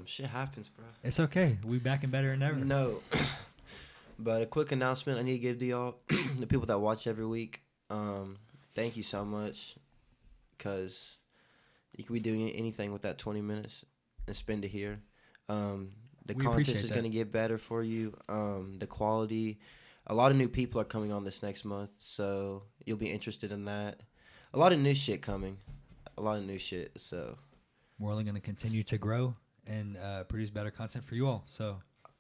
Shit happens, bro. It's okay. We back and better than ever. No. But a quick announcement I need to give to y'all, the people that watch every week. Thank you so much, because you could be doing anything with that 20 minutes and spend it here. The content is going to get better for you. The quality. A lot of new people are coming on this next month, so you'll be interested in that. A lot of new shit coming. A lot of new shit, so. We're only going to continue to grow and produce better content for you all, so.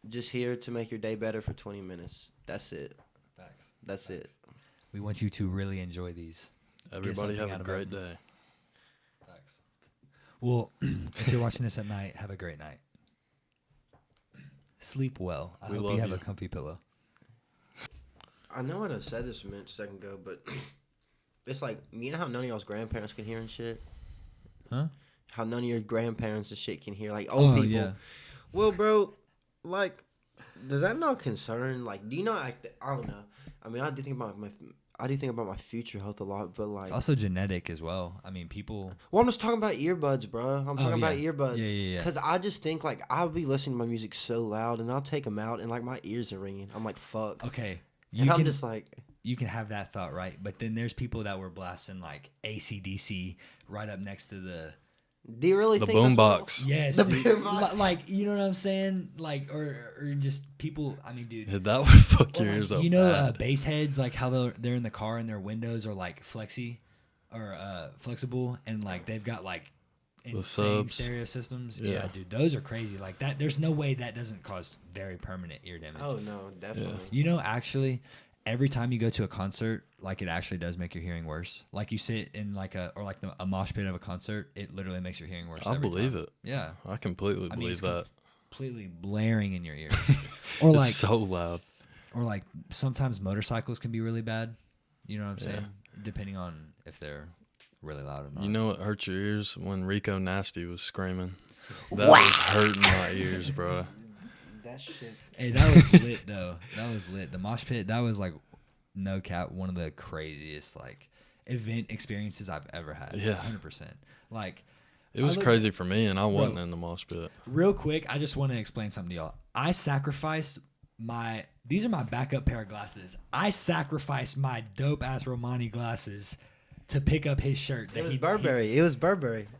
Just here to make your day better for 20 minutes. That's it. Facts. That's it. We want you to really enjoy these. Everybody have a great day. Facts. Well, if you're watching this at night, have a great night. Sleep well. I hope you have a comfy pillow. I know what I said this a second ago, but it's like, you know how none of y'all's grandparents can hear and shit? Huh? How none of your grandparents and shit can hear, like old people. Yeah. Well, bro, like, does that not concern? Like, do you know? I don't know. I mean, I do think about my future health a lot, but like, it's also genetic as well. I mean, people. Well, I'm just talking about earbuds, bro. I'm talking about earbuds. Yeah. Because I just think like I'll be listening to my music so loud, and I'll take them out, and like my ears are ringing. I'm like, fuck. Okay. I'm just like. You can have that thought, right? But then there's people that were blasting like AC/DC right up next to the. Do you really think boom box? Yes, the boom box. Like, you know what I'm saying? Like, or just people. I mean, dude, yeah, that would fuck your ears up. You know, bass heads, like how they're in the car and their windows are like flexible, and like they've got like insane stereo systems. Yeah, dude, those are crazy. Like that, there's no way that doesn't cause very permanent ear damage. Oh no, definitely. Yeah. You know, actually. Every time you go to a concert, like it actually does make your hearing worse. Like you sit in like a mosh pit of a concert, it literally makes your hearing worse. I believe it. Yeah, I completely believe that. Completely blaring in your ears, or like it's so loud. Or like sometimes motorcycles can be really bad. You know what I'm saying? Depending on if they're really loud or not. You know what hurts your ears? When Rico Nasty was screaming. That was hurting my ears, bro. That shit. Hey, that was lit though. That was lit. The mosh pit, that was like, no cap, one of the craziest like event experiences I've ever had. Yeah, 100%. Like, it was crazy for me, and I wasn't in the mosh pit. Real quick, I just want to explain something to y'all. I sacrificed these are my backup pair of glasses. I sacrificed my dope ass Romani glasses to pick up his shirt. It was Burberry.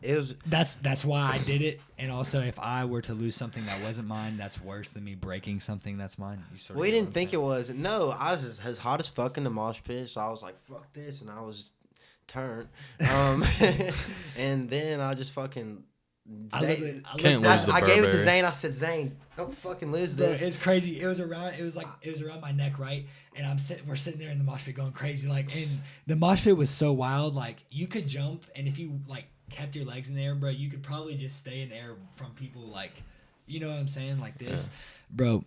It was. That's why I did it. And also, if I were to lose something that wasn't mine, that's worse than me breaking something that's mine. We didn't think it was. No, I was as hot as fuck in the mosh pit, so I was like, "Fuck this," and I was turned. And then I just fucking. I gave it to Zane. I said, "Zane, don't fucking lose this." Bro, it's crazy. It was around my neck, right? And we're sitting there in the mosh pit going crazy, like. And the mosh pit was so wild, like you could jump, and if you like kept your legs in the air, bro, you could probably just stay in the air from people, like, you know what I'm saying, like this, bro.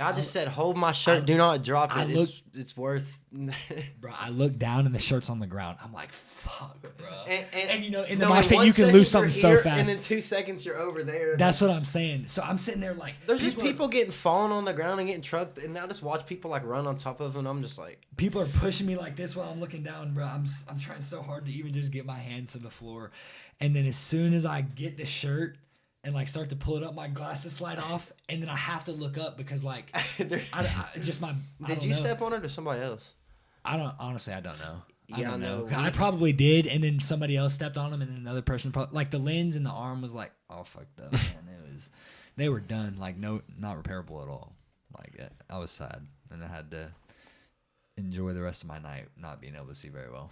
I just said, hold my shirt. Do not drop it. It's worth. Bro, I look down and the shirt's on the ground. I'm like, fuck, bro. And you know, in the no, mosh pit, you can lose something so fast. And in 2 seconds, you're over there. That's what I'm saying. So I'm sitting there like. There's just people getting falling on the ground and getting trucked. And I just watch people like run on top of them. I'm just like. People are pushing me like this while I'm looking down, bro. I'm trying so hard to even just get my hand to the floor. And then as soon as I get the shirt. And like start to pull it up, my glasses slide off, and then I have to look up because like, Did you step on it or somebody else? I don't know. Yeah, I don't know. I probably did, and then somebody else stepped on them, and then another person like the lens in the arm was like all fucked up. Man, they were done, like not repairable at all. Like I was sad, and I had to enjoy the rest of my night not being able to see very well.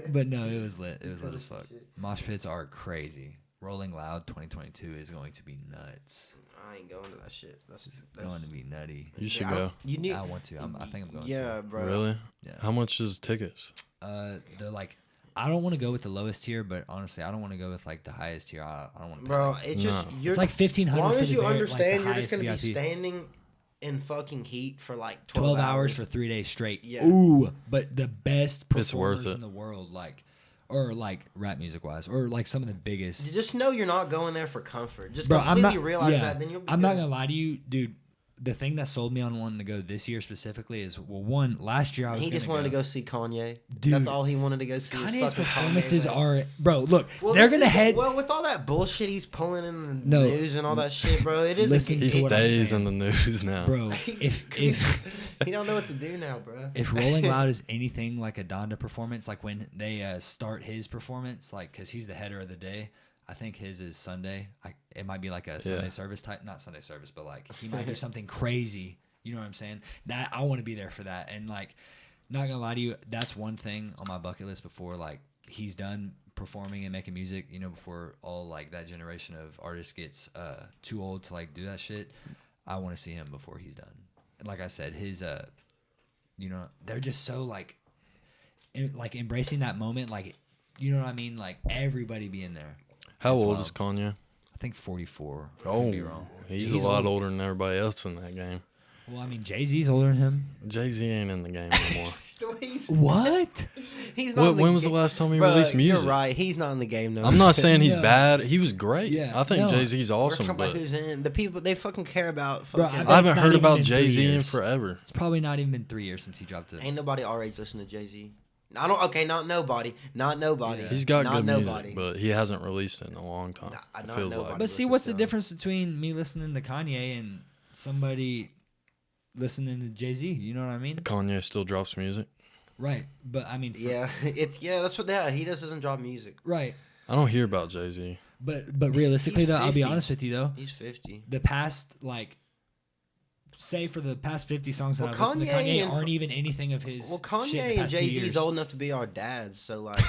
But no, it was lit. It was lit as fuck. Mosh pits are crazy. Rolling Loud 2022 is going to be nuts. I ain't going to that shit. That's going to be nutty. You should go. I want to. I think I'm going to. Yeah, bro. Really? Yeah. How much is tickets? They're like, I don't want to go with the lowest tier, but honestly, I don't want to go with like the highest tier. I don't want to. Bro, it's just it's like $1,500. As long as you understand, you're just gonna be standing in fucking heat for like 12 hours for 3 days straight. Yeah. Ooh, but the best performers in the world, like. Or like rap music wise, or like some of the biggest. Just know you're not going there for comfort. Just completely realize that. Then you'll be I'm not gonna lie to you, dude. the thing that sold me on wanting to go this year specifically is, well, one, last year I was He just wanted to go see Kanye. Dude, That's all he wanted to go see. Kanye's fucking performances Kanye, are, bro, look, well, they're going to head. Well, with all that bullshit he's pulling in the No. news and all that shit, bro, it is Listen He to what I'm stays saying. in the news now. Bro, if he don't know what to do now, bro. if Rolling Loud is anything like a Donda performance, like when they start his performance, like, because he's the header of the day, I think his is Sunday. It might be like a Sunday service type, not Sunday service, but like he might do something crazy. You know what I'm saying? That I want to be there for that. And like, not gonna lie to you, that's one thing on my bucket list before like he's done performing and making music. You know, before all like that generation of artists gets too old to like do that shit. I want to see him before he's done. And like I said, his you know, they're just so like embracing that moment, like, you know what I mean? Like everybody being there. How That's old wild. is Kanye? I think 44. I Oh, could be wrong. he's a lot older than everybody else in that game. Well, I mean, Jay-Z's older than him. Jay-Z ain't in the game anymore. What? He's not. When was the last time he Bro, released music? You're right. He's not in the game no. I'm not saying he's No. bad. He was great. Yeah, I think no. Jay-Z's We're awesome, talking about but who's in. The people they fucking care about. Bro, Fucking, bet I haven't it's not heard even about been 3 Jay-Z in years. forever. It's probably not even been 3 years since he dropped it. ain't nobody our age listening to Jay Z. I don't. Okay, not nobody. Not nobody. Yeah. He's got not good nobody. music, but he hasn't released it in a long time. Nah, It not feels nobody. like. But see, listens what's to the him. difference between me listening to Kanye and somebody listening to Jay-Z? You know what I mean? Kanye still drops music. Right. But I mean, Yeah, that's what. Yeah, he just doesn't drop music. right. I don't hear about Jay-Z. But realistically, He's though, I'll be 50. honest with you, though. He's 50. The past, like, say for the past 50 songs that Well, I've listened to Kanye Kanye and- aren't even anything of his. Well, shit in Kanye the and past 2 Jay years. Z's old enough to be our dads, so like.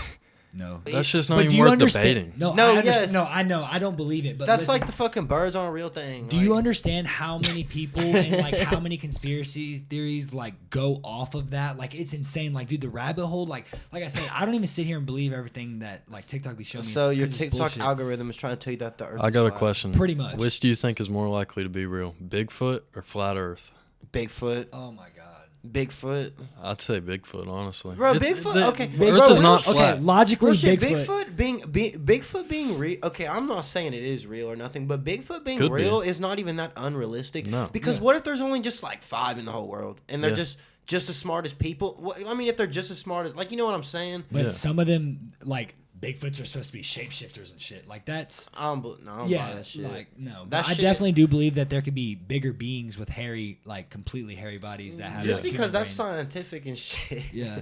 No. That's just not But even do you worth understand? debating. No, No, I understand. yes. No, I know. I don't believe it. But That's listen, like the fucking birds on a real thing. do like, you understand how many people and like how many conspiracy theories like go off of that? Like it's insane. Like, dude, the rabbit hole. Like I said, I don't even sit here and believe everything that like TikTok be showing me. So your 'cause it's TikTok bullshit. algorithm is trying to tell you that the Earth. I is got a flat. question. Pretty much. Which do you think is more likely to be real, Bigfoot or flat Earth? Bigfoot. Oh my god. Bigfoot. I'd say Bigfoot, honestly. Bro, It's- Bigfoot. the Okay, Earth bro, is not real- flat. Okay, logically, Real shit, Bigfoot. Bigfoot being real. Okay, I'm not saying it is real or nothing, but Bigfoot being Could be. real is not even that unrealistic. No. Because Yeah. what if there's only just like 5 in the whole world, and they're Yeah. just as smart as people? Well, I mean, if they're just as smart as, like, you know what I'm saying? But Yeah. some of them, like Bigfoots, are supposed to be shapeshifters and shit. Like that's I don't buy yeah. that shit. Like no, That but I shit- definitely do believe that there could be bigger beings with hairy, like completely hairy bodies that have just a because human that's brain. scientific and shit. Yeah.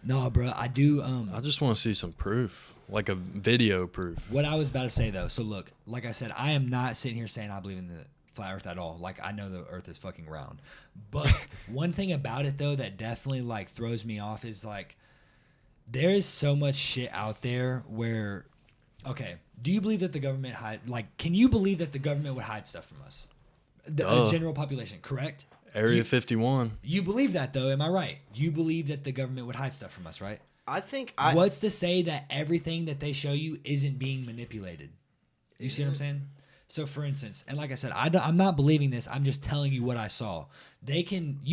No, bro, I do. I just want to see some proof, like a video proof. What I was about to say though. So look, like I said, I am not sitting here saying I believe in the flat Earth at all. Like I know the Earth is fucking round. But one thing about it though that definitely like throws me off is like there is so much shit out there where. Okay, do you believe that the government can you believe that the government would hide stuff from us? The Duh. general population, correct? Area You- 51. You believe that though, am I right? You believe that the government would hide stuff from us, right? I think What's to say that everything that they show you isn't being manipulated? You see what I'm saying? So, for instance, and like I said, I'm not believing this. I'm just telling you what I saw. You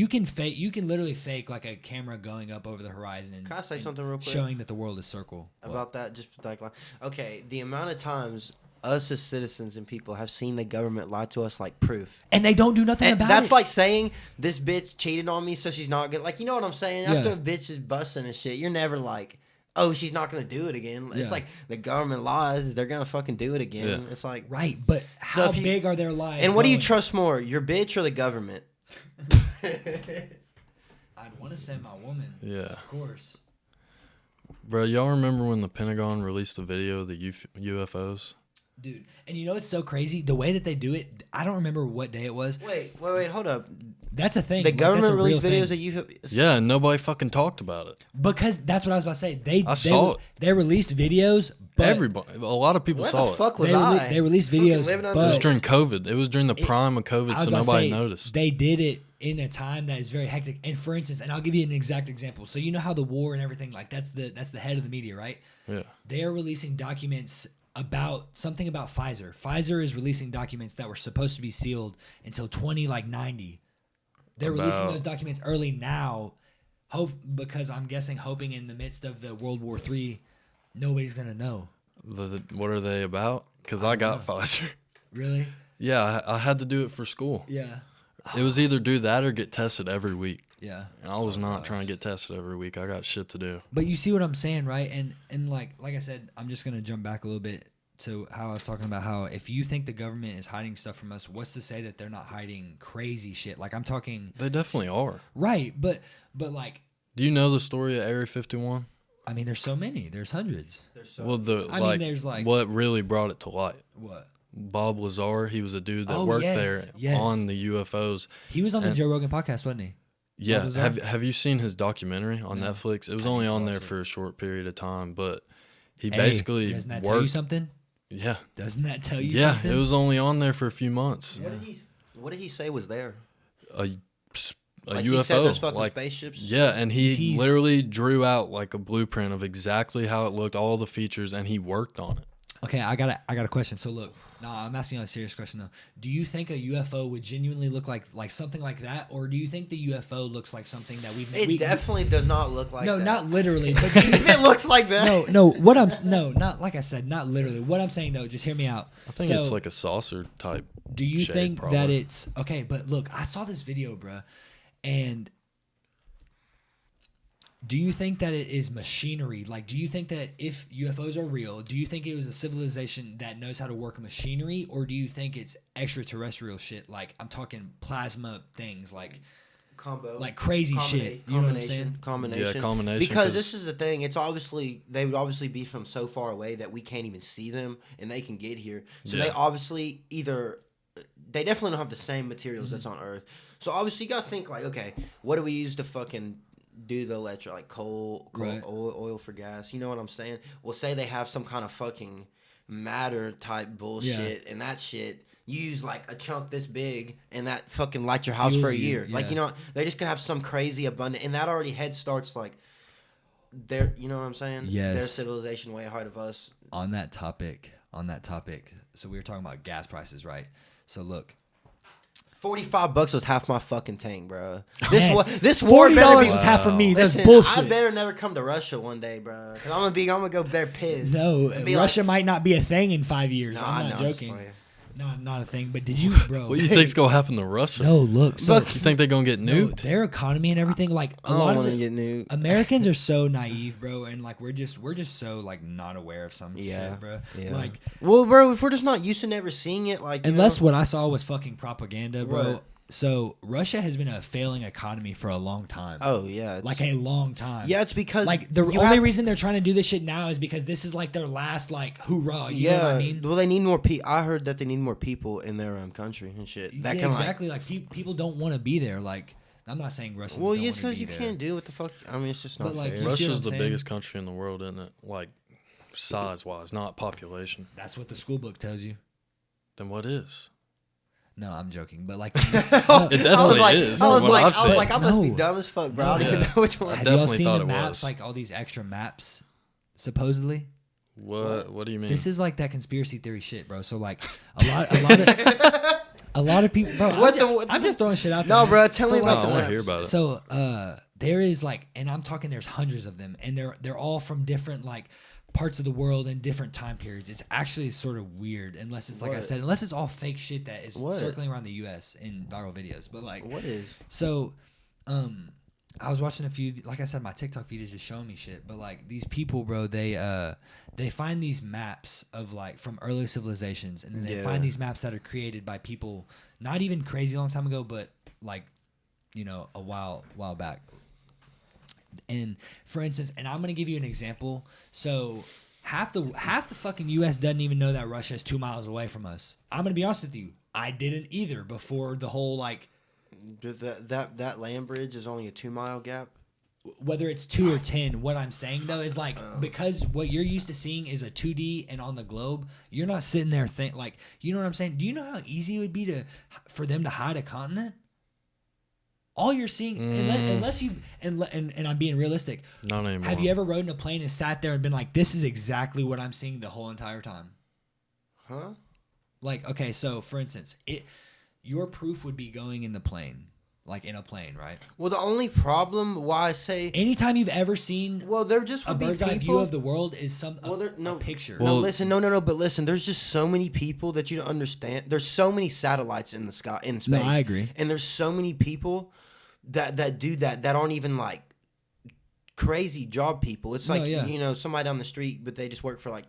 can literally fake like a camera going up over the horizon and, Can I say and something real quick? showing that the world is circle. What? about that. Just like, okay, the amount of times us as citizens and people have seen the government lie to us like proof. And they don't do nothing And about that's it. like saying this bitch cheated on me, so she's not good. Like, you know what I'm saying? Yeah. After a bitch is busting and shit, you're never like, oh, she's not gonna do it again. Yeah. It's like the government lies; they're gonna fucking do it again. Yeah. It's like, right, but So how if you- big are their lies? and what do you going? trust more, your bitch or the government? I'd want to say my woman. Yeah. Of course. Bro, y'all remember when the Pentagon released a video of the UFOs? Dude, and you know what's so crazy? The way that they do it, I don't remember what day it was. wait, hold up. That's a thing. The Like, government that's a released real videos thing. of you. Yeah, and nobody fucking talked about it. Because that's what I was about to say. I saw it. They released videos, but Everybody, a lot of people Where saw the it. fuck was They rele- I? they released Fucking videos, living It under was but- during COVID. It was during the prime of COVID, I was so about to nobody say, noticed. They did it in a time that is very hectic. And for instance, and I'll give you an exact example. So you know how the war and everything, like that's the head of the media, right? Yeah. They are releasing documents about something about Pfizer. Pfizer is releasing documents that were supposed to be sealed until 90. They're releasing About- those documents early now, because I'm guessing hoping in the midst of the World War III, nobody's gonna know. What are they about? Because I got Pfizer. Really? Yeah, I had to do it for school. Yeah. It was either do that or get tested every week. Yeah. And I was not trying to get tested every week. I got shit to do. But you see what I'm saying, right? And like I said, I'm just gonna jump back a little bit to how I was talking about how if you think the government is hiding stuff from us, what's to say that they're not hiding crazy shit? Like I'm talking. They definitely are. Right, but like. Do you know the story of Area 51? I mean, there's so many. There's hundreds. Well, I mean, there's like what really brought it to light. What? Bob Lazar, he was a dude that worked there on the UFOs. He was on the Joe Rogan podcast, wasn't he? Yeah. Have you seen his documentary on Netflix? It was only on there for a short period of time, but he basically doesn't that tell you something? Yeah. Doesn't that tell you something? Yeah, it was only on there for a few months. What did he say was there? A Like UFO. He said there's fucking spaceships. Yeah, and he ETs. literally drew out like a blueprint of exactly how it looked, all the features, and he worked on it. Okay, I got a question. So look, I'm asking you a serious question though. Do you think a UFO would genuinely look like something like that, or do you think the UFO looks like something that It definitely does not look like that. No, not literally. But if it looks like that. No. Not like I said, not literally. What I'm saying though, just hear me out. I think it's like a saucer type. Do you shape, think probably. that it's okay? But look, I saw this video, bruh, and. Do you think that it is machinery? Like, do you think that if UFOs are real, do you think it was a civilization that knows how to work machinery, or do you think it's extraterrestrial shit? Like, I'm talking plasma things, like crazy shit. You know what I'm saying? Combination. Yeah, combination. Because this is the thing. It's obviously they would obviously be from so far away that we can't even see them, and they can get here. So they obviously they definitely don't have the same materials that's on Earth. So obviously you gotta think like, okay, what do we use to fucking do the electric, like coal, right. oil for gas? You know what I'm saying? Well, say they have some kind of fucking matter type bullshit, and that shit you use like a chunk this big, and that fucking light your house for a year. Like, you know, they just gonna have some crazy abundant, and that already head starts like their, you know what I'm saying? Yes. Their civilization way ahead of us. On that topic. So we were talking about gas prices, right? So look. $45 was half my fucking tank, bro. Yes. This war better be was half for me. That's Listen, bullshit. I better never come to Russia one day, bro. Cause I'm gonna go there pissed. No, Russia might not be a thing in 5 years. I'm not joking. Not a thing. But did you, bro? What do you think's gonna happen to Russia? No, look. So, you think they're gonna get nuked? Their economy and everything, like I don't want to get nuked. Americans are so naive, bro, and like we're just so like not aware of some shit, bro. Yeah. Like, well, bro, if we're just not used to never seeing it, like unless what I saw was fucking propaganda, bro. Right. So Russia has been a failing economy for a long time. Oh yeah, like a long time. Yeah, it's because like the only reason they're trying to do this shit now is because this is like their last like hoorah. You know what I mean? Well, they need more people. I heard that they need more people in their country and shit. That can exactly. Like people don't want to be there. Like I'm not saying Russians. Well, don't it's because you can't do what the fuck. I mean, it's just not like, fair. Russia's the biggest country in the world, isn't it? Like size-wise, not population. That's what the school book tells you. Then what is? No, I'm joking, but like It definitely is. I was I've like, I must be No. dumb as fuck, bro. I don't even know which one. have y'all definitely seen thought the it maps? was. Like all these extra maps, supposedly. What do you mean? This is like that conspiracy theory shit, bro. So like a lot of people, bro. I'm just throwing shit out there. No, man. bro, tell me No, about I the want to maps. hear about it. So there is like, and I'm talking, there's hundreds of them, and they're all from different like parts of the world in different time periods. It's actually sort of weird, unless it's like I said, unless it's all fake shit that is circling around the U.S. in viral videos. But like, What is? So, I was watching a few. Like I said, my TikTok feed is just showing me shit. But like these people, bro, they find these maps of like from early civilizations, and then they find these maps that are created by people not even crazy long time ago, but like, you know, a while back. And for instance, and I'm gonna give you an example. So half the fucking U.S. doesn't even know that Russia is 2 miles away from us. I'm gonna be honest with you. I didn't either before the whole like. That land bridge is only a 2 mile gap. Whether it's 2 or 10, what I'm saying though is like because what you're used to seeing is a 2D and on the globe, you're not sitting there like, you know what I'm saying? Do you know how easy it would be for them to hide a continent? All you're seeing, unless you and I'm being realistic. Not anymore. Have you ever rode in a plane and sat there and been like, this is exactly what I'm seeing the whole entire time? Huh? Like, okay, so for instance, your proof would be going in the plane. like in a plane, right? Well, the only problem why I say Anytime you've ever seen well, there just a would be bird's eye view people. of the world is No a picture. No, Well- listen, no. But listen, there's just so many people that you don't understand. There's so many satellites in the sky, in space. No, I agree. And there's so many people that do that aren't even like crazy job people. It's like somebody down the street, but they just work for like.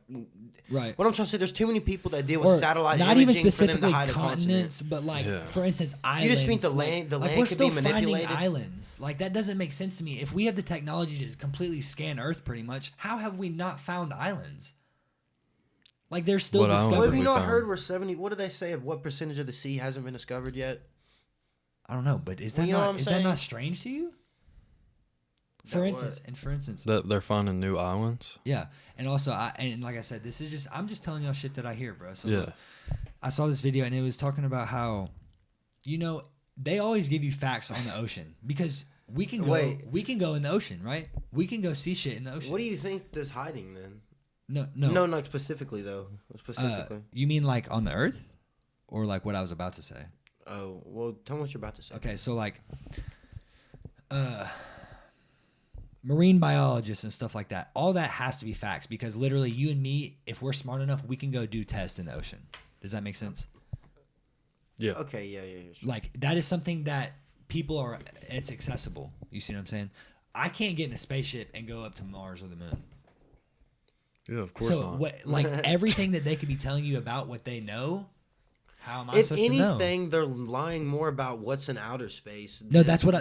Right. What I'm trying to say, there's too many people that deal with Or satellite not even imaging for them to specifically hide a continents, continent. but like Yeah. for instance, islands. You just think the like- land- the like land we're could still be manipulated? finding islands. Like that doesn't make sense to me. If we have the technology to completely scan Earth, pretty much, how have we not found islands? Like there's still What islands Well, have have we you not found? heard where 70? What do they say of what percentage of the sea hasn't been discovered yet? I don't know, but is that Well, you know what I'm is that saying? not strange to you? For That instance, That they're finding new islands. yeah, and also and like I said, this is just I'm just telling y'all shit that I hear, bro. So Yeah. look, I saw this video and it was talking about how, they always give you facts on the ocean because we can go in the ocean, right? We can go see shit in the ocean. What do you think there's hiding then? No. No, specifically though. Specifically. You mean like on the Earth, or like what I was about to say? Oh, well, tell me what you're about to say. Okay, so like, marine biologists and stuff like that. All that has to be facts because literally, you and me, if we're smart enough, we can go do tests in the ocean. Does that make sense? Yeah. Okay, yeah. Sure. Like that is something that it's accessible. You see what I'm saying? I can't get in a spaceship and go up to Mars or the moon. Yeah, of course So not. what, like everything that they could be telling you about what they know, how am I If supposed to know? anything, they're lying more about what's in outer space. No, than- that's what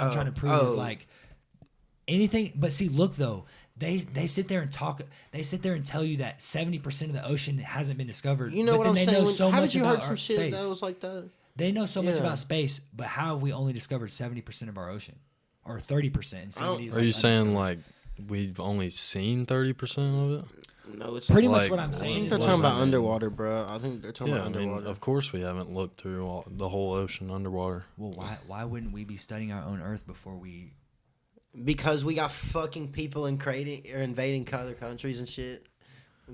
I'm trying to prove is like anything. But see, look though, they sit there and talk. They sit there and tell you that 70% of the ocean hasn't been discovered. You know but what then I'm they saying? know so Haven't much you about heard some our shit space. that was like that? They know so much Yeah. about space, but how have we only discovered 70% of our ocean, or 30%? And 70 is Are you saying undiscovered? like we've only seen 30% of it? No, it's Pretty not. much like- what I'm I saying think is they're like- talking about I mean- underwater, bro. I think they're talking Yeah, about I mean, underwater. of course we haven't looked through the whole ocean underwater. Well, why wouldn't we be studying our own Earth before we? Because we got fucking people invading other countries and shit.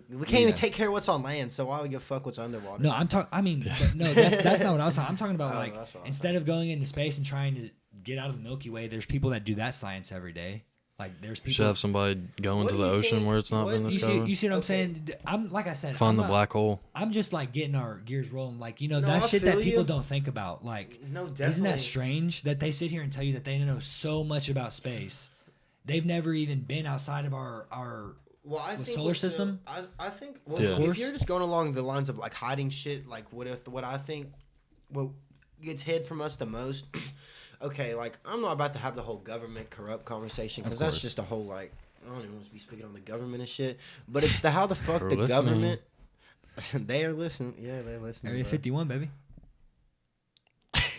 We can't even take care of what's on land, so why would we give a fuck what's underwater? No, I'm talking. I mean, but no, that's not what I was talking. I'm talking about Oh, like that's what I instead of going into space and trying to get out of the Milky Way, there's people that do that science every day. Like there's You should people. have somebody go What into do the you ocean think- where it's not what- been you discovered. You see what I'm Okay. saying? I'm like I said. Find I'm the not- black hole. I'm just like getting our gears rolling. Like No, that I shit that feel people you. don't think about. Like, No, isn't definitely. that strange that they sit here and tell you that they know so much about space? They've never even been outside of our Well, I think solar what's the- system? I think. Well, Yeah. if you're just going along the lines of like hiding shit, like what I think, what gets hid from us the most. Okay, like I'm not about to have the whole government corrupt conversation because that's course. just a whole like I don't even want to be speaking on the government and shit. But it's the how the fuck We're the listening. government. They are listening. Yeah, they're listening. Area bro. 51, baby.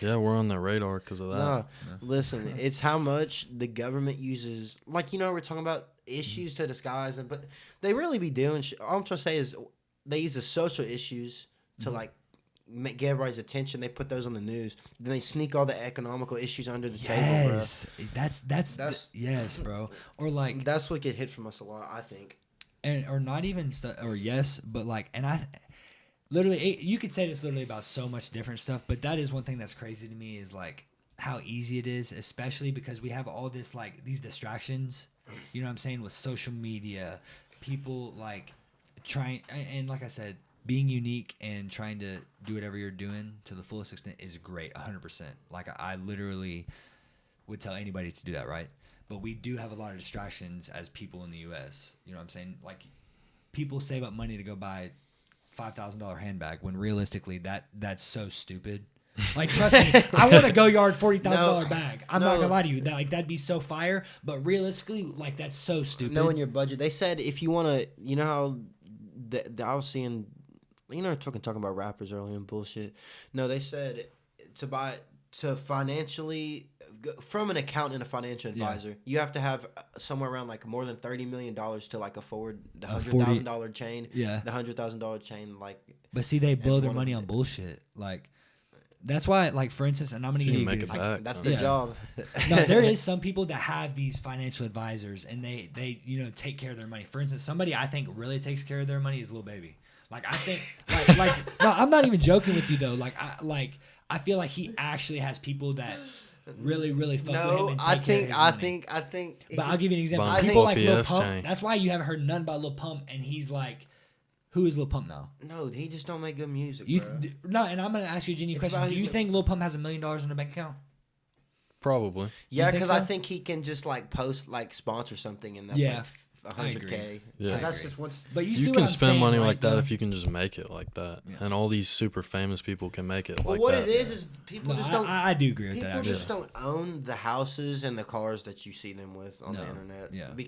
Yeah, we're on their radar because of that. No, listen, it's how much the government uses. Like we're talking about issues to disguise, but they really be doing. All I'm trying to say is they use the social issues to like get everybody's attention. They put those on the news. Then they sneak all the economical issues under the table, bro. Yes, that's yes, bro. Or like That's what get hit from us a lot, I think. or not even or yes, but like, and I literally you could say this literally about so much different stuff, but that is one thing that's crazy to me is like how easy it is, especially because we have all this like these distractions, you know what I'm saying, with social media, people like trying, and like I said, being unique and trying to do whatever you're doing to the fullest extent is great, 100%. Like I literally would tell anybody to do that, right? But we do have a lot of distractions as people in the U.S. You know what I'm saying? Like people save up money to go buy $5,000 handbag when realistically that's so stupid. Like trust me, I want a Go Yard $40,000 bag. I'm not no. gonna lie to you. That'd be so fire. But realistically, like that's so stupid. Knowing your budget, they said if you want to, you know how I was seeing, talking about rappers earlier and bullshit. No, they said to financially from an accountant and a financial advisor, you have to have somewhere around like more than $30 million to like afford the $100,000 chain. Yeah. The $100,000 chain, like. But see, they blow their one of money them- on bullshit. Like that's why, like for instance, and I'm gonna So give you you a make good it example. back. That's I their mean. job. No, there is some people that have these financial advisors and they take care of their money. For instance, somebody I think really takes care of their money is Lil Baby. Like I think like no, I'm not even joking with you though. Like I feel like he actually has people that really, really fuck with him. No, And I take care of think, his I money. think, I think. But I'll give you an example. Buying People people like Lil PS Pump. chain. That's why you haven't heard none about Lil Pump, and he's like, who is Lil Pump now? No, he just don't make good music, You bro. no, and I'm gonna ask you a genuine It's question. about Do you his- think Lil Pump has $1 million in a bank account? Probably. Yeah, think because so? I think he can just like post like sponsor something and that's Yeah, like I 100K. agree. Yeah. That's agree. just one. But you You see what can I'm spend saying, money right, like that though? if you can just make it like that. Yeah. And all these super famous people can make it Well, like what that. it is people No, just don't. I do agree with People that. just Actually. don't own the houses and the cars that you see them with on the No. internet. Yeah. Because